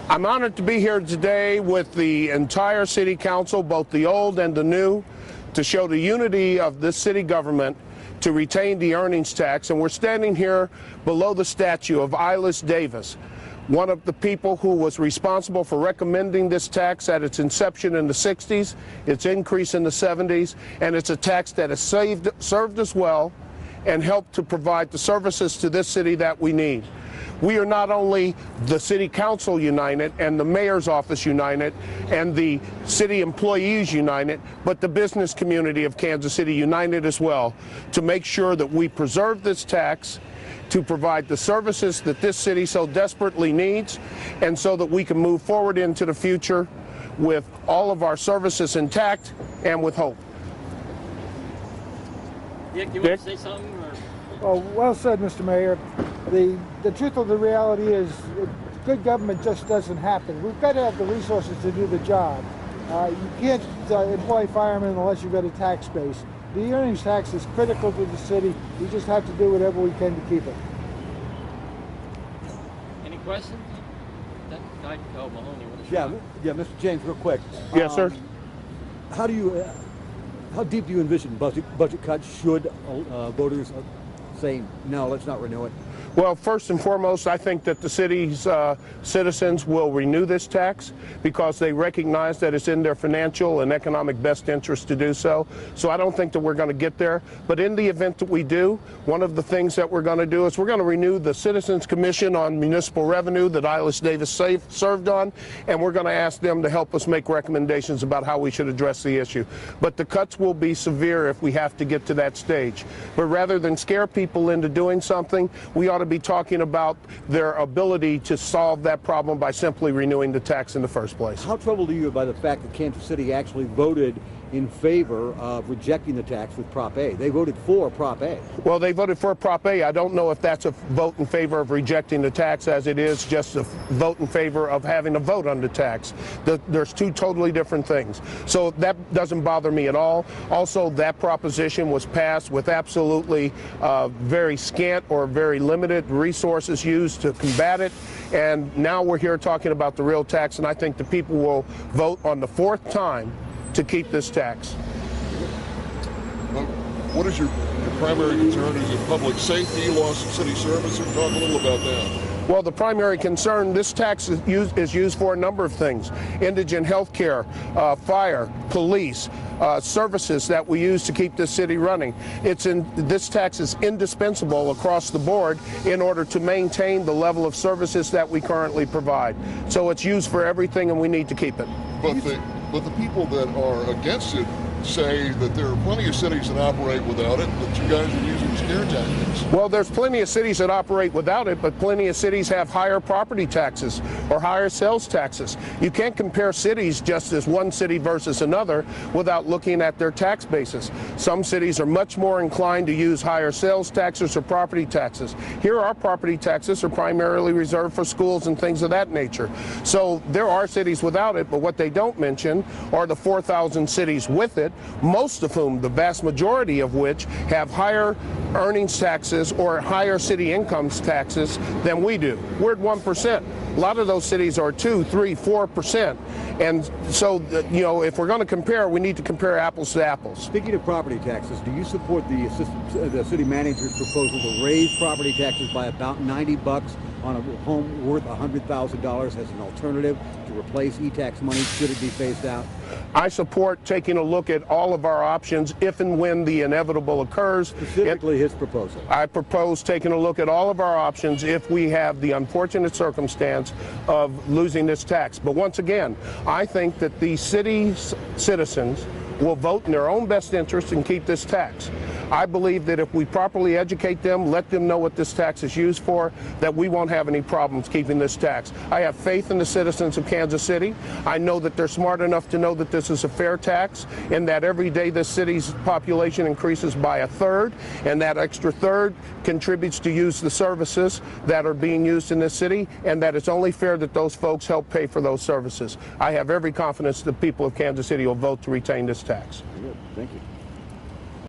I'm honored to be here today with the entire city council, both the old and the new, to show the unity of this city government to retain the earnings tax. And we're standing here below the statue of Sly Davis, one of the people who was responsible for recommending this tax at its inception in the 60s, its increase in the 70s, and it's a tax that has served us well and helped to provide the services to this city that we need. We are not only the city council united and the mayor's office united and the city employees united, but the business community of Kansas City united as well to make sure that we preserve this tax to provide the services that this city so desperately needs, and so that we can move forward into the future with all of our services intact and with hope. Dick, you want to say something? Or? Well said, Mr. Mayor. The truth of the reality is good government just doesn't happen. We've got to have the resources to do the job. You can't employ firemen unless you've got a tax base. The earnings tax is critical to the city. We just have to do whatever we can to keep it. Any questions? Oh, Maloney, yeah, Mr. James, real quick. Yes, sir. How deep do you envision budget cuts should voters say, no, let's not renew it? Well, first and foremost, I think that the city's citizens will renew this tax because they recognize that it's in their financial and economic best interest to do so. So I don't think that we're going to get there. But in the event that we do, one of the things that we're going to do is we're going to renew the Citizens Commission on Municipal Revenue that Sly Davis served on, and we're going to ask them to help us make recommendations about how we should address the issue. But the cuts will be severe if we have to get to that stage. But rather than scare people into doing something, we ought to be talking about their ability to solve that problem by simply renewing the tax in the first place. How troubled are you by the fact that Kansas City actually voted in favor of rejecting the tax with Prop A? They voted for Prop A. Well, they voted for Prop A. I don't know if that's a vote in favor of rejecting the tax as it is just a vote in favor of having a vote on the tax. There's two totally different things. So that doesn't bother me at all. Also, that proposition was passed with absolutely very scant or very limited resources used to combat it. And now we're here talking about the real tax, and I think the people will vote on the fourth time to keep this tax. What is your primary concern? Is it public safety, loss of city services? Talk a little about that. Well, the primary concern, this tax is used for a number of things. Indigent health care, fire, police, services that we use to keep this city running. This tax is indispensable across the board in order to maintain the level of services that we currently provide. So it's used for everything, and we need to keep it. But the people that are against it say that there are plenty of cities that operate without it, that you guys are using scare tactics. Well, there's plenty of cities that operate without it, but plenty of cities have higher property taxes or higher sales taxes. You can't compare cities just as one city versus another without looking at their tax basis. Some cities are much more inclined to use higher sales taxes or property taxes. Here, our property taxes are primarily reserved for schools and things of that nature. So there are cities without it, but what they don't mention are the 4,000 cities with it, most of whom, the vast majority of which, have higher earnings taxes or higher city incomes taxes than we do. We're at 1%. A lot of those cities are 2, 3, 4%. And so, you know, if we're going to compare, we need to compare apples to apples. Speaking of property taxes, do you support the city manager's proposal to raise property taxes by about $90 on a home worth $100,000 as an alternative to replace e-tax money should it be phased out? I support taking a look at all of our options if and when the inevitable occurs. Specifically his proposal. I propose taking a look at all of our options if we have the unfortunate circumstance of losing this tax. But once again, I think that the city's citizens will vote in their own best interest and keep this tax. I believe that if we properly educate them, let them know what this tax is used for, that we won't have any problems keeping this tax. I have faith in the citizens of Kansas City. I know that they're smart enough to know that this is a fair tax and that every day this city's population increases by a third, and that extra third contributes to use the services that are being used in this city, and that it's only fair that those folks help pay for those services. I have every confidence the people of Kansas City will vote to retain this tax. Good. Thank you.